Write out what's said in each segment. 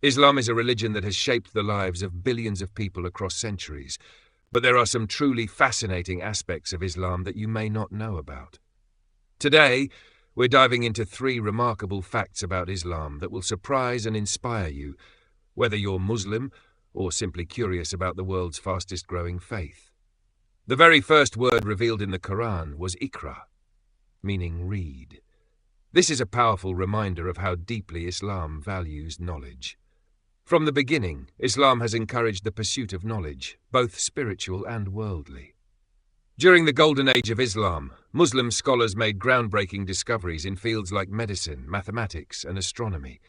Islam is a religion that has shaped the lives of billions of people across centuries, but there are some truly fascinating aspects of Islam that you may not know about. Today, we're diving into 3 remarkable facts about Islam that will surprise and inspire you, whether you're Muslim or simply curious about the world's fastest-growing faith. The very first word revealed in the Quran was Iqra, meaning read. This is a powerful reminder of how deeply Islam values knowledge. From the beginning, Islam has encouraged the pursuit of knowledge, both spiritual and worldly. During the Golden Age of Islam, Muslim scholars made groundbreaking discoveries in fields like medicine, mathematics, and astronomy.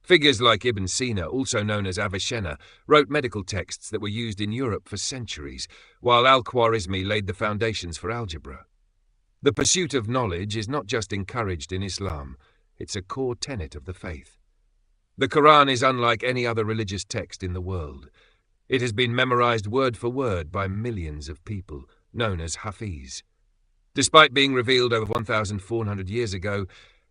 Figures like Ibn Sina, also known as Avicenna, wrote medical texts that were used in Europe for centuries, while Al-Khwarizmi laid the foundations for algebra. The pursuit of knowledge is not just encouraged in Islam, it's a core tenet of the faith. The Quran is unlike any other religious text in the world. It has been memorized word for word by millions of people, known as Hafiz. Despite being revealed over 1,400 years ago,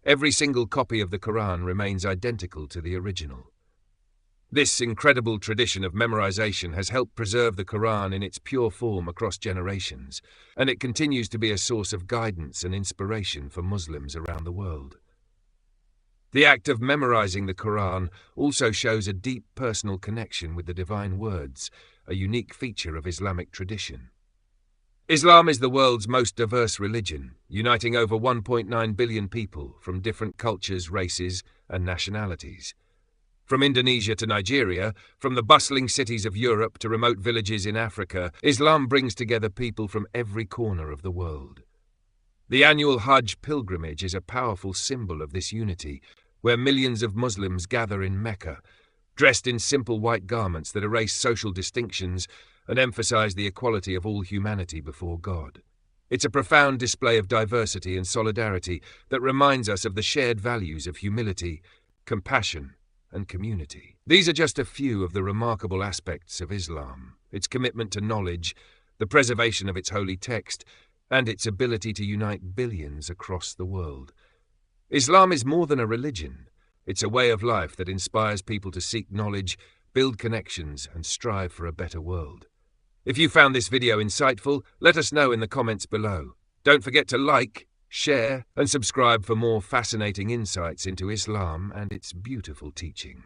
every single copy of the Quran remains identical to the original. This incredible tradition of memorization has helped preserve the Quran in its pure form across generations, and it continues to be a source of guidance and inspiration for Muslims around the world. The act of memorizing the Quran also shows a deep personal connection with the divine words, a unique feature of Islamic tradition. Islam is the world's most diverse religion, uniting over 1.9 billion people from different cultures, races, and nationalities. From Indonesia to Nigeria, from the bustling cities of Europe to remote villages in Africa, Islam brings together people from every corner of the world. The annual Hajj pilgrimage is a powerful symbol of this unity, where millions of Muslims gather in Mecca, dressed in simple white garments that erase social distinctions and emphasize the equality of all humanity before God. It's a profound display of diversity and solidarity that reminds us of the shared values of humility, compassion, and community. These are just a few of the remarkable aspects of Islam: its commitment to knowledge, the preservation of its holy text, and its ability to unite billions across the world. Islam is more than a religion. It's a way of life that inspires people to seek knowledge, build connections, and strive for a better world. If you found this video insightful, let us know in the comments below. Don't forget to like, share, and subscribe for more fascinating insights into Islam and its beautiful teachings.